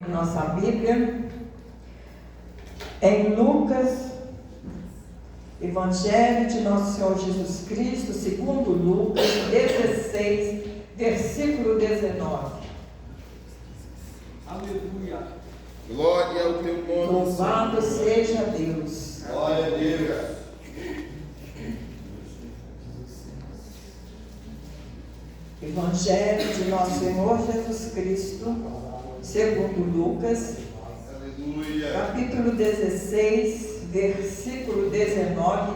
Nossa Bíblia, em Lucas, Evangelho de Nosso Senhor Jesus Cristo, segundo Lucas 16, versículo 19. Aleluia. Glória ao teu nome. Louvado seja Deus. Glória a Deus. Evangelho de Nosso Senhor Jesus Cristo, segundo Lucas, Aleluia. capítulo 16, versículo 19,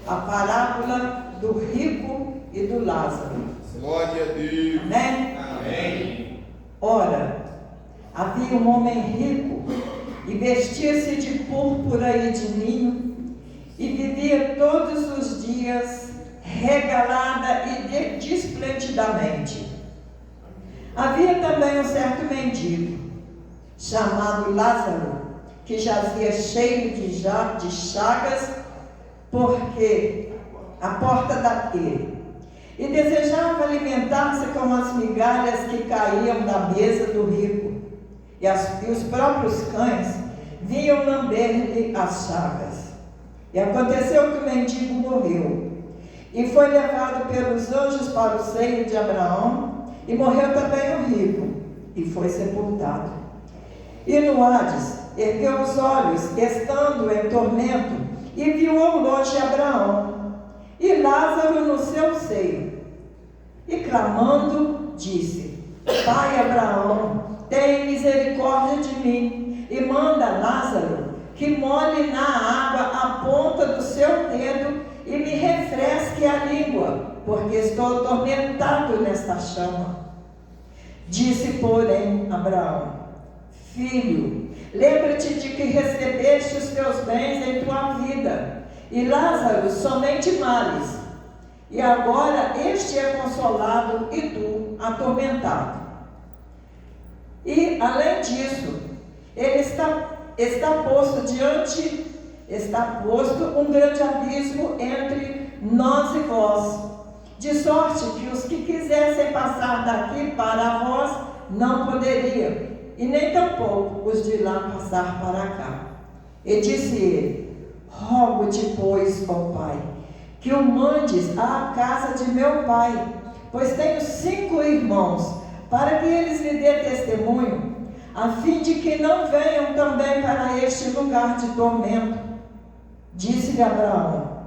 a parábola do rico e do Lázaro. Glória a Deus. Amém? Amém. Ora, havia um homem rico e vestia-se de púrpura e de linho e vivia todos os dias regalada e desplendidamente. Havia também um certo mendigo chamado Lázaro, que jazia cheio de chagas, porque a porta daquele, e desejava alimentar-se com as migalhas que caíam da mesa do rico, e os próprios cães vinham lamber-lhe as chagas. E aconteceu que o mendigo morreu, e foi levado pelos anjos para o seio de Abraão, e morreu também o rico, e foi sepultado. E no Hades ergueu os olhos, estando em tormento, e viu ao longe Abraão, e Lázaro no seu seio. E clamando, disse: Pai Abraão, tem misericórdia de mim, e manda Lázaro que molhe na água a ponta do seu dedo e me refresque a língua, porque estou atormentado nesta chama. Disse, porém, Abraão: Filho, lembra-te de que recebeste os teus bens em tua vida, e Lázaro somente males, e agora este é consolado e tu atormentado. E, além disso, ele está posto um grande abismo entre nós e vós, de sorte que os que quisessem passar daqui para vós não poderiam, e nem tampouco os de lá passar para cá. E disse ele: Rogo-te, pois, ó Pai, que o mandes à casa de meu pai, pois tenho 5 irmãos, para que eles lhe dê testemunho, a fim de que não venham também para este lugar de tormento. Disse-lhe Abraão: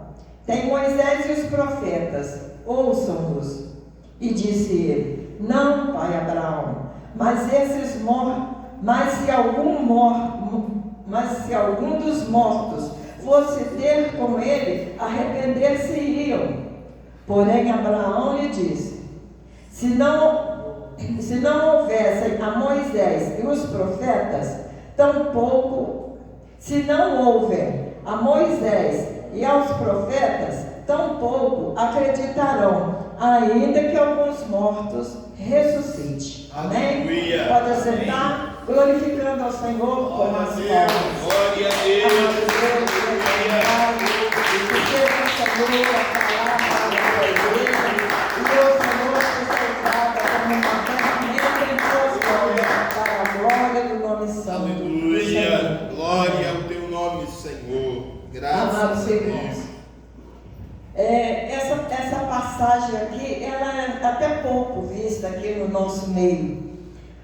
Tem Moisés e os profetas, ouçam-nos. E disse ele: Não, pai Abraão, mas se algum dos mortos fosse ter com ele, arrepender-se-iam. Porém Abraão lhe disse: Se não houvessem a Moisés e os profetas, se não houver a Moisés e aos profetas, tampouco acreditarão, ainda que alguns mortos ressuscite. Amém? Aleluia. Pode assentar, glorificando ao Senhor com as palmas. Glória a Deus. Aleluia. Glória ao teu nome, Senhor. Graças Amados a Deus. irmãos, essa passagem aqui, ela é até pouco vista aqui no nosso meio,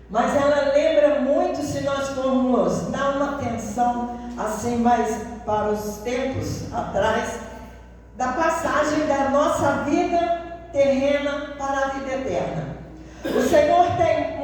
mas ela lembra muito, se nós formos dar uma atenção assim mais para os tempos atrás, da passagem da nossa vida terrena para a vida eterna. O Senhor tem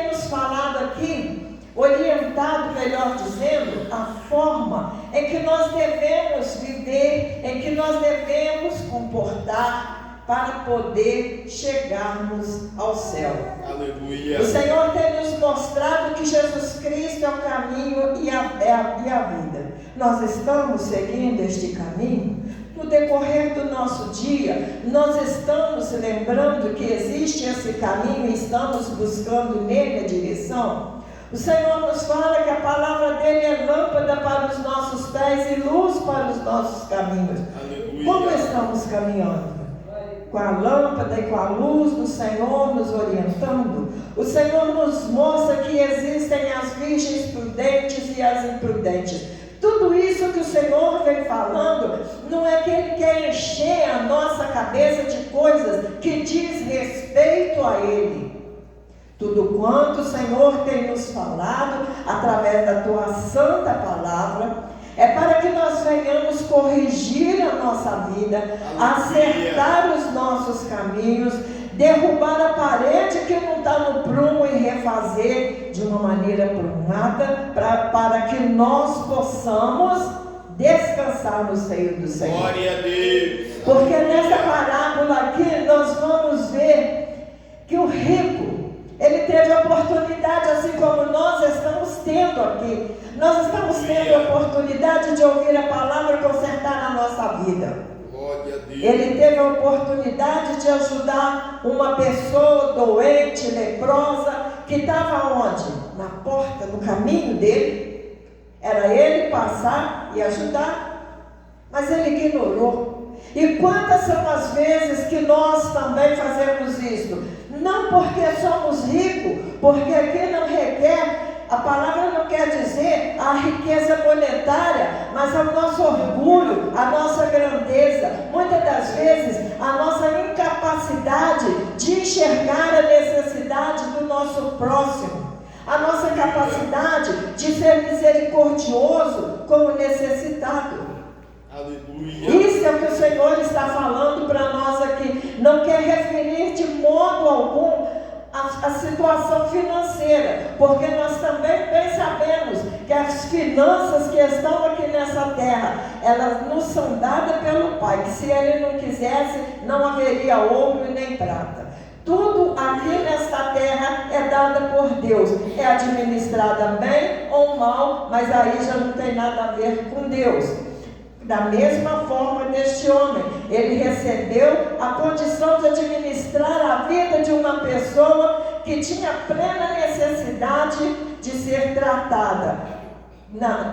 nos falado aqui, orientado, melhor dizendo, a forma em que nós devemos viver, em que nós devemos comportar para poder chegarmos ao céu. Aleluia. O Senhor tem nos mostrado que Jesus Cristo é o caminho e a vida. Nós estamos seguindo este caminho. No decorrer do nosso dia, nós estamos lembrando que existe esse caminho e estamos buscando nele a direção. O Senhor nos fala que a palavra dele é lâmpada para os nossos pés e luz para os nossos caminhos. Aleluia. Como estamos caminhando? com a lâmpada e com a luz do Senhor nos orientando, o Senhor nos mostra que existem as virgens prudentes e as imprudentes. Tudo isso que o Senhor vem falando, não é que Ele quer encher a nossa cabeça de coisas que diz respeito a Ele. Tudo quanto o Senhor tem nos falado, através da Tua santa palavra, é para que nós venhamos corrigir a nossa vida, acertar os nossos caminhos, derrubar a parede que não está no prumo e refazer de uma maneira prumada, para que nós possamos descansar no seio do Senhor. Glória a Deus. Porque nessa parábola aqui nós vamos ver que o rico, ele teve a oportunidade, assim como nós estamos tendo aqui. Nós estamos tendo a oportunidade de ouvir a palavra e consertar a nossa vida. Glória a Deus. Ele teve a oportunidade de ajudar uma pessoa doente, leprosa, que estava onde? Na porta, no caminho dele. Era ele passar e ajudar, mas ele ignorou. E quantas são as vezes que nós também fazemos isso? Não porque somos ricos, porque aqui não requer, a palavra não quer dizer a riqueza monetária, mas o nosso orgulho, a nossa grandeza, muitas das vezes a nossa incapacidade de enxergar a necessidade do nosso próximo, a nossa capacidade de ser misericordioso com o necessitado. Aleluia. Isso é o que o Senhor está falando para nós aqui. Não quer referir de modo algum a situação financeira, porque nós também bem sabemos que as finanças que estão aqui nessa terra, elas nos são dadas pelo Pai, que se Ele não quisesse, não haveria ouro e nem prata. Tudo aqui nesta terra é dada por Deus, é administrada bem ou mal, mas aí já não tem nada a ver com Deus. Da mesma forma deste homem, ele recebeu a condição de administrar a vida de uma pessoa que tinha plena necessidade de ser tratada,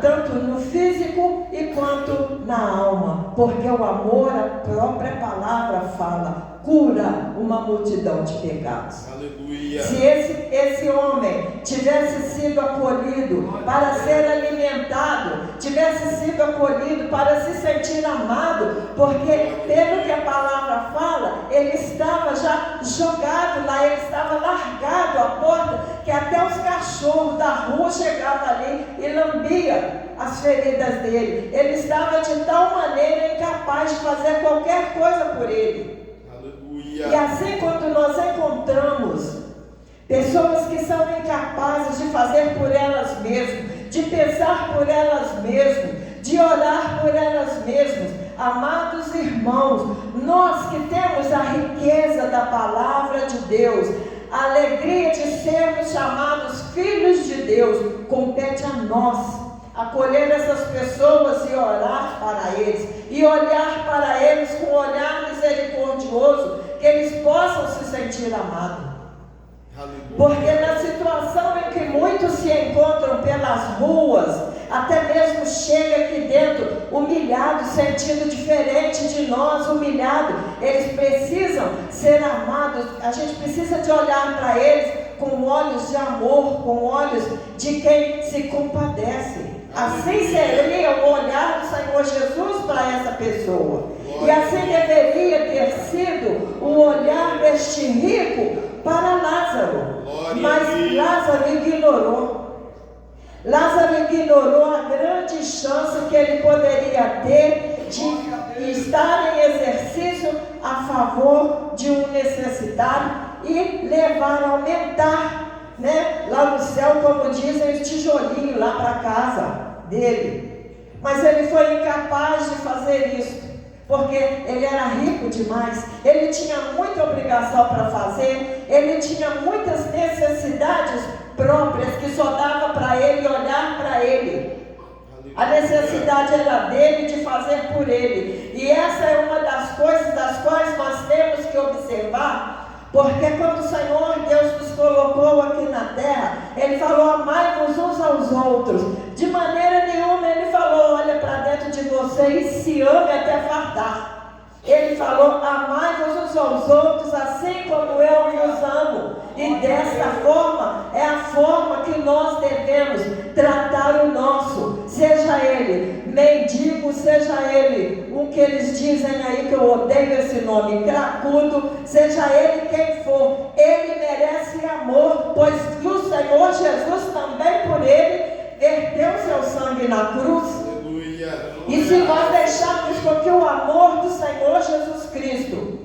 tanto no físico e quanto na alma, porque o amor, a própria palavra fala, cura uma multidão de pecados. Aleluia. Se esse homem tivesse sido acolhido para ser alimentado, tivesse sido acolhido para se sentir amado, porque pelo que a palavra fala, ele estava já jogado lá, ele estava largado à porta, que até os cachorros da rua chegavam ali e lambia as feridas dele. Ele estava de tal maneira incapaz de fazer qualquer coisa por ele. E assim, quando nós encontramos pessoas que são incapazes de fazer por elas mesmas, de pensar por elas mesmas, de orar por elas mesmas, amados irmãos, nós que temos a riqueza da palavra de Deus, a alegria de sermos chamados filhos de Deus, compete a nós acolher essas pessoas e orar para eles, e olhar para eles com um olhar misericordioso, que eles possam se sentir amados. Porque na situação em que muitos se encontram pelas ruas, até mesmo chega aqui dentro humilhado, sentindo diferente de nós, humilhado, eles precisam ser amados. A gente precisa de olhar para eles com olhos de amor, com olhos de quem se compadece. Assim seria o olhar do Senhor Jesus para essa pessoa. E assim deveria ter sido o olhar deste rico para Lázaro. Mas Lázaro ignorou. Lázaro ignorou a grande chance que ele poderia ter de estar em exercício a favor de um necessitado e levar a aumentar, lá no céu, como dizem, o tijolinho lá para casa dele. Mas ele foi incapaz de fazer isso, porque ele era rico demais, ele tinha muita obrigação para fazer, ele tinha muitas necessidades próprias que só dava para ele olhar para ele. A necessidade era dele de fazer por ele. E essa é uma das coisas das quais nós temos que observar. Porque quando o Senhor Deus nos colocou aqui na terra, Ele falou, amai-vos uns aos outros. De maneira nenhuma Ele falou, olha para dentro de vocês, se ame até fartar. Ele falou, amai-vos uns aos aos outros assim como eu vos amo. E dessa forma é a forma que nós devemos tratar o nosso, seja ele mendigo, seja ele o que eles dizem aí, que eu odeio esse nome, cracudo, seja ele quem for, ele merece amor, pois o Senhor Jesus também por ele verteu seu sangue na cruz. Aleluia. E se nós deixarmos com que o amor do Senhor Jesus Cristo,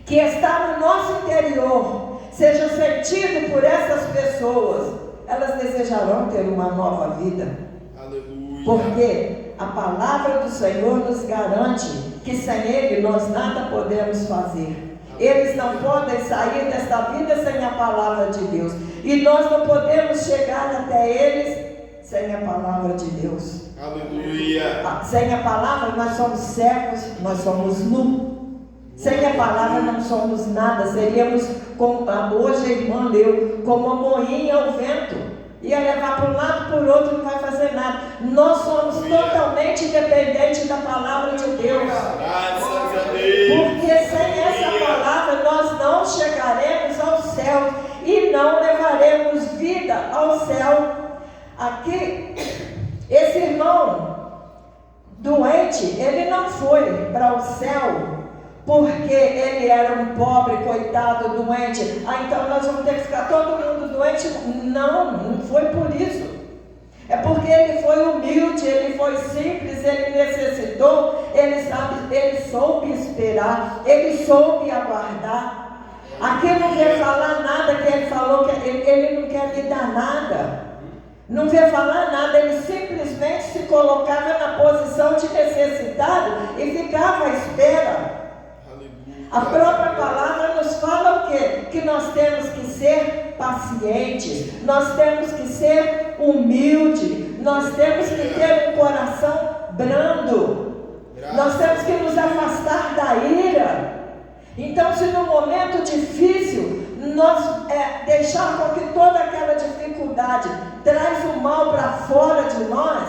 que está no nosso interior, seja sentido por essas pessoas, elas desejarão ter uma nova vida. Aleluia. Porque a palavra do Senhor nos garante que sem Ele nós nada podemos fazer. Eles não podem sair desta vida sem a palavra de Deus. E nós não podemos chegar até eles sem a palavra de Deus. Aleluia. Sem a palavra nós somos cegos, nós somos nus. Sem a palavra não somos nada. Seríamos, como hoje a irmã leu, como a moinha ao vento. Ia levar para um lado, por outro, não vai fazer nada. Nós somos totalmente dependentes da palavra de Deus. Graças a Deus. Porque sem essa palavra nós não chegaremos ao céu e não levaremos vida ao céu. Aqui, esse irmão doente, ele não foi para o céu porque ele era um pobre, coitado, doente. Então nós vamos ter que ficar todo mundo doente. Não foi por isso. É porque ele foi humilde, ele foi simples, ele necessitou, ele soube esperar, ele soube aguardar. Aqui não quer falar nada, que ele falou que ele não quer lhe dar nada. Não vê falar nada, ele simplesmente se colocava na posição de necessitado e ficava à espera. A própria palavra nos fala o quê? Que nós temos que ser pacientes, nós temos que ser humildes, nós temos que ter um coração brando, nós temos que nos afastar da ira. Então, se no momento difícil nós deixar com que toda aquela dificuldade traz o mal para fora de nós,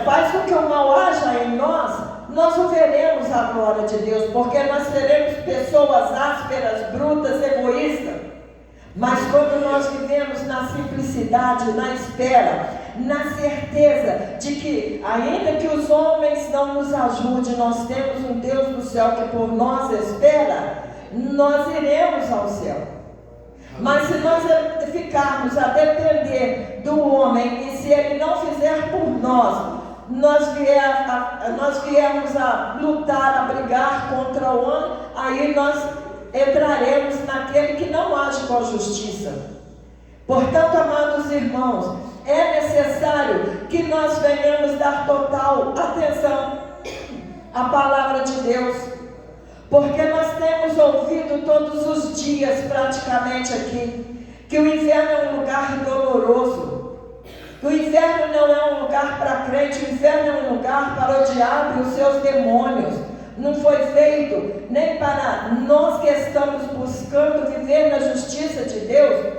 faz com que o mal haja em nós não veremos a glória de Deus, porque nós seremos pessoas ásperas, brutas, egoístas. Mas quando nós vivemos na simplicidade, na espera, na certeza de que, ainda que os homens não nos ajudem, nós temos um Deus do céu que por nós espera, nós iremos ao céu. Mas se nós ficarmos a depender do homem, e se ele não fizer por nós, nós viemos a lutar, a brigar contra o homem, aí nós entraremos naquele que não age com a justiça. Portanto, amados irmãos, é necessário que nós venhamos dar total atenção à palavra de Deus, porque nós temos ouvido todos os dias praticamente aqui, que o inferno é um lugar doloroso. O inferno não é um lugar para crente, o inferno é um lugar para o diabo e os seus demônios. Não foi feito nem para nós que estamos buscando viver na justiça de Deus,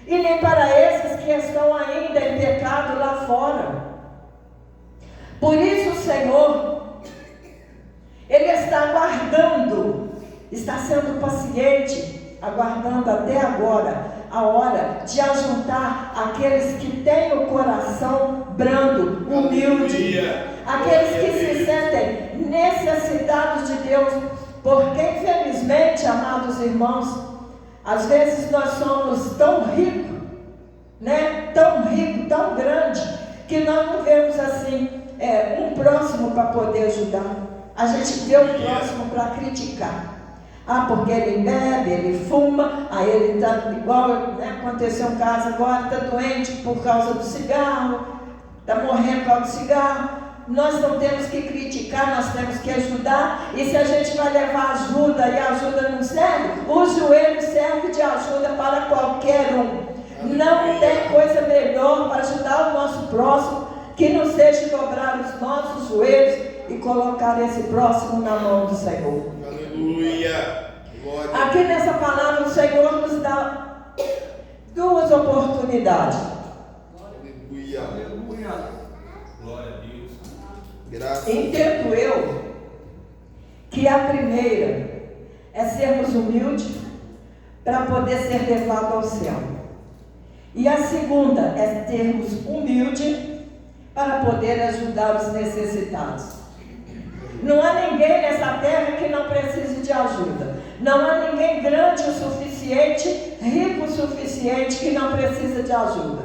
e nem para esses que estão ainda em pecado lá fora. Por isso o Senhor, Ele está aguardando, está sendo paciente, aguardando até agora a hora de ajuntar aqueles que têm o coração brando, humilde, aqueles que se sentem necessitados de Deus, porque infelizmente, amados irmãos, às vezes nós somos tão ricos, tão rico, tão grande, que nós não vemos assim um próximo para poder ajudar. A gente vê o próximo para criticar. Porque ele bebe, ele fuma, aí ele está igual, aconteceu um caso agora, está doente por causa do cigarro, está morrendo por causa do cigarro. Nós não temos que criticar, nós temos que ajudar. E se a gente vai levar ajuda e a ajuda não serve, o joelho serve de ajuda para qualquer um. Não tem coisa melhor para ajudar o nosso próximo que não seja dobrar os nossos joelhos e colocar esse próximo na mão do Senhor. Aleluia. Glória. Aqui nessa palavra o Senhor nos dá duas oportunidades. Aleluia. Aleluia. Glória a Deus. Graças. Entendo eu Que a primeira é sermos humildes para poder ser levado ao céu. E a segunda é termos humilde para poder ajudar os necessitados. Não há ninguém nessa terra que não precise de ajuda. Não há ninguém grande o suficiente, rico o suficiente que não precisa de ajuda.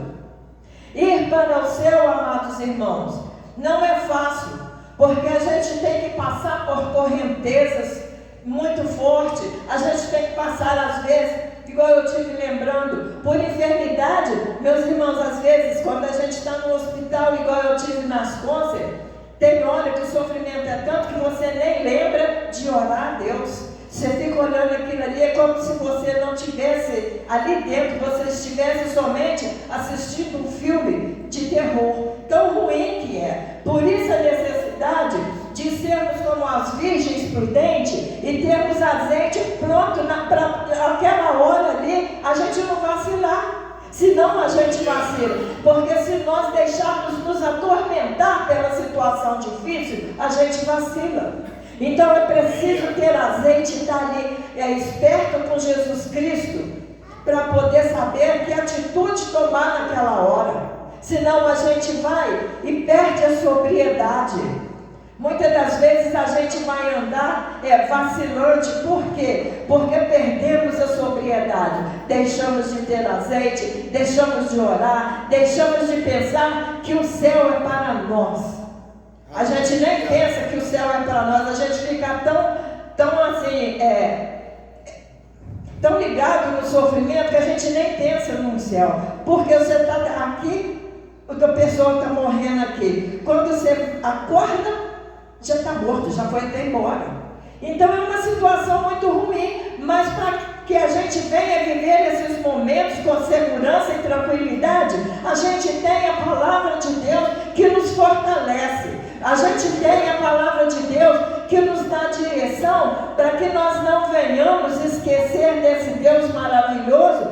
Ir para o céu, amados irmãos, não é fácil, porque a gente tem que passar por correntezas muito fortes. A gente tem que passar às vezes, igual eu estive lembrando, por enfermidade. Meus irmãos, às vezes, quando a gente está no hospital, igual eu tive nas Concer, tem hora que o sofrimento é tanto que você nem lembra de orar a Deus. Você fica olhando aquilo ali, é como se você não estivesse ali dentro, você estivesse somente assistindo um filme de terror. Tão ruim que é. Por isso a necessidade de sermos como as virgens prudentes e termos azeite pronto para aquela hora ali, a gente não vacilar. Senão a gente vacila, porque se nós deixarmos nos atormentar pela situação difícil, a gente vacila. Então é preciso ter azeite e estar ali esperto com Jesus Cristo, para poder saber que atitude tomar naquela hora. Senão a gente vai e perde a sobriedade. Muitas das vezes a gente vai andar vacilante. Por quê? Porque perdemos a sobriedade. Deixamos de ter azeite, deixamos de orar, deixamos de pensar que o céu é para nós. A gente nem pensa que o céu é para nós. A gente fica tão assim, tão ligado no sofrimento que a gente nem pensa no céu. Porque você está aqui, a pessoa está morrendo aqui. Quando você acorda, já está morto, já foi até embora. Então é uma situação muito ruim, mas para que a gente venha viver esses momentos com segurança e tranquilidade, a gente tem a palavra de Deus que nos fortalece. A gente tem a palavra de Deus que nos dá direção para que nós não venhamos esquecer desse Deus maravilhoso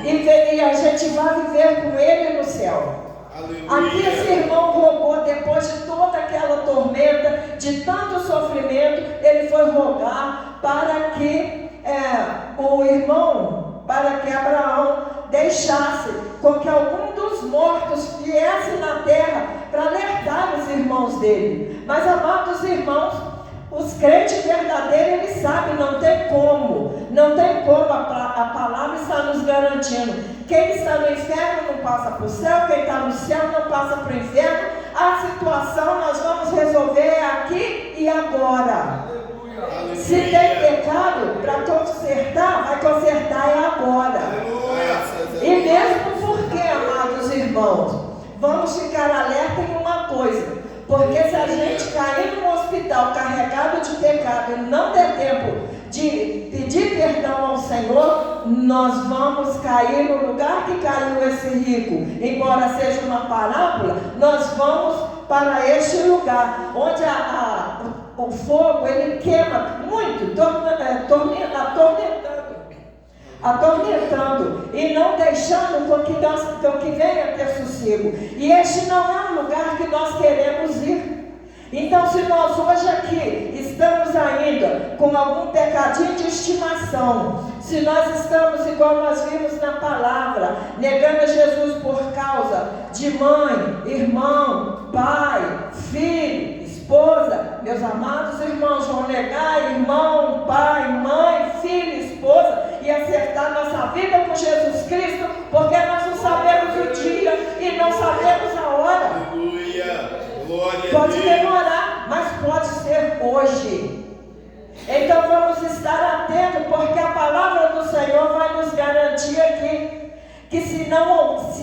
e a gente vai viver com Ele no céu. Aqui esse irmão rogou, depois de toda aquela tormenta, de tanto sofrimento, ele foi rogar para que para que Abraão deixasse com que algum dos mortos viesse na terra para alertar os irmãos dele. Mas, amados irmãos, os crentes verdadeiros, eles sabem, não tem como, a palavra está nos garantindo. Quem está no inferno não passa para o céu, quem está no céu não passa para o inferno. A situação nós vamos resolver aqui e agora. Aleluia. Se tem pecado para consertar, vai consertar agora. Aleluia. E mesmo porque, amados irmãos, vamos ficar alerta em uma coisa. Porque se a gente cair no hospital carregado de pecado e não der tempo de pedir perdão ao Senhor, nós vamos cair no lugar que caiu esse rico. Embora seja uma parábola, nós vamos para este lugar, onde o fogo ele queima muito, atormentando e não deixando com que venha ter sossego. E este não é um lugar que nós queremos ir. Então, se nós hoje aqui estamos ainda com algum pecadinho de estimação, se nós estamos igual nós vimos na palavra, negando a Jesus por causa de mãe, irmão, pai, filho, esposa, meus amados irmãos, vão negar irmão, pai, mãe, filho, esposa e acertar nossa vida com Jesus Cristo, porque nós não sabemos o dia e não sabemos a hora. Aleluia! Glória pode a Deus. demorar, mas pode ser hoje. Então vamos estar atentos, porque a palavra do Senhor vai nos garantir aqui que se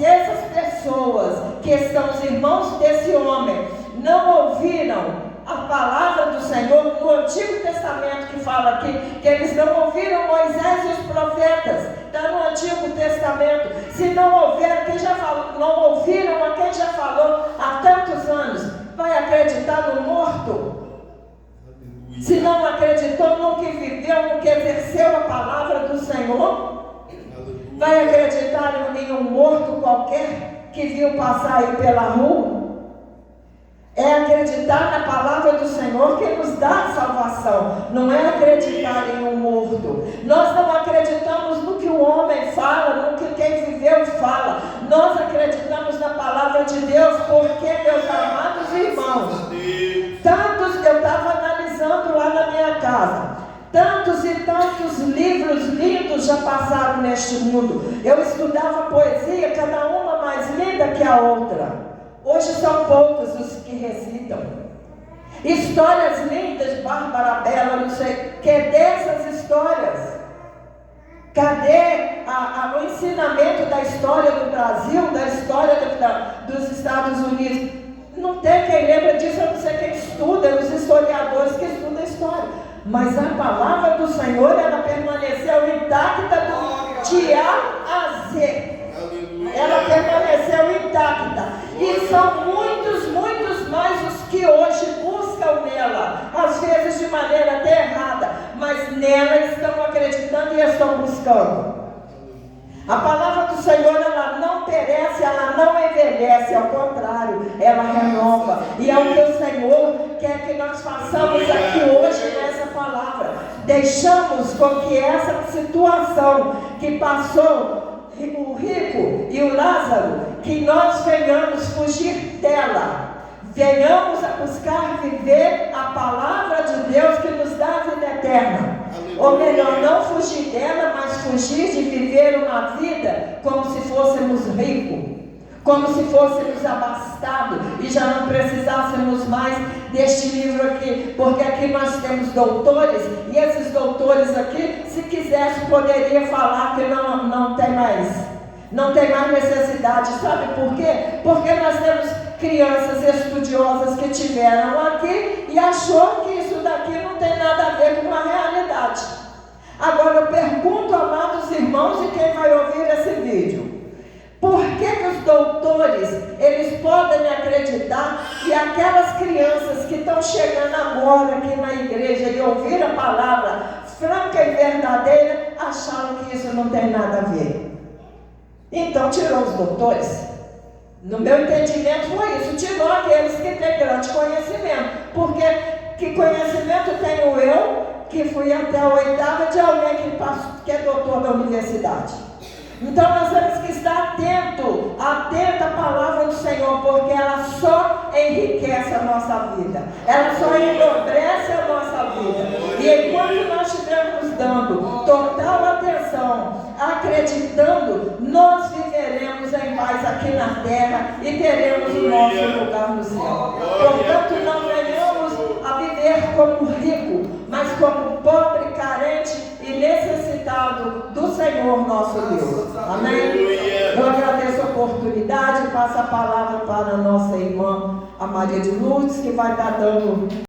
essas pessoas que são os irmãos desse homem não ouviram a palavra do Senhor no Antigo Testamento, que fala aqui que eles não ouviram Moisés e os profetas, está no Antigo Testamento. Se não ouviram, quem já falou, não ouviram a quem já falou há tantos anos, vai acreditar no morto? Se não acreditou, nunca viveu, nunca exerceu a palavra do Senhor, vai acreditar em um morto qualquer que viu passar aí pela rua? É acreditar na palavra do Senhor que nos dá salvação. Não é acreditar em um morto. Nós não acreditamos no que o homem fala, no que quem viveu fala. Nós acreditamos na palavra de Deus, porque, meus amados irmãos, tantos que eu estava analisando lá na minha casa, tantos e tantos livros lindos já passaram neste mundo. Eu estudava poesia, cada uma mais linda que a outra. Hoje são poucos os que recitam. Histórias lindas, Bárbara Bela, não sei. Cadê essas histórias? Cadê o ensinamento da história do Brasil, da história dos Estados Unidos? Não tem quem lembra disso, a não ser quem estuda, os historiadores que estudam a história. Mas a palavra do Senhor, ela permaneceu intacta de A a Z. Ela permaneceu intacta. E são muitos, muitos mais os que hoje buscam nela. Às vezes de maneira até errada. Mas nela estão acreditando e estão buscando. A palavra do Senhor, ela não perece, ela não envelhece. Ao contrário, ela renova. E é o que o Senhor quer que nós façamos aqui hoje nessa palavra. Deixamos com que essa situação que passou o rico e o Lázaro, que nós venhamos fugir dela, venhamos a buscar viver a palavra de Deus que nos dá a vida eterna. Ou melhor, não fugir dela, mas fugir de viver uma vida como se fôssemos ricos, como se fôssemos abastados e já não precisássemos mais deste livro aqui, porque aqui nós temos doutores, e esses doutores aqui, se quisesse, poderia falar que não tem mais necessidade. Sabe por quê? Porque nós temos crianças estudiosas que tiveram aqui e achou que isso daqui não tem nada a ver com a realidade. Agora eu pergunto, amados irmãos, e quem vai ouvir esse vídeo, por que os doutores, eles podem acreditar que aquelas crianças que estão chegando agora aqui na igreja e ouvir a palavra franca e verdadeira, acharam que isso não tem nada a ver? Então tirou os doutores. No meu entendimento foi isso, tirou aqueles que têm grande conhecimento. Porque que conhecimento tenho eu, que fui até a oitava, de alguém que é doutor da universidade? Então nós temos que estar atento à palavra do Senhor, porque ela só enriquece a nossa vida, ela só enobrece a nossa vida. E enquanto nós estivermos dando total atenção, acreditando, nós viveremos em paz aqui na terra e teremos o nosso lugar no céu. Portanto, não venhamos a viver como rico, mas como pobre, carente e necessitado do Senhor nosso Deus. Amém? Eu agradeço a oportunidade, passo a palavra para a nossa irmã, a Maria de Lourdes, que vai estar dando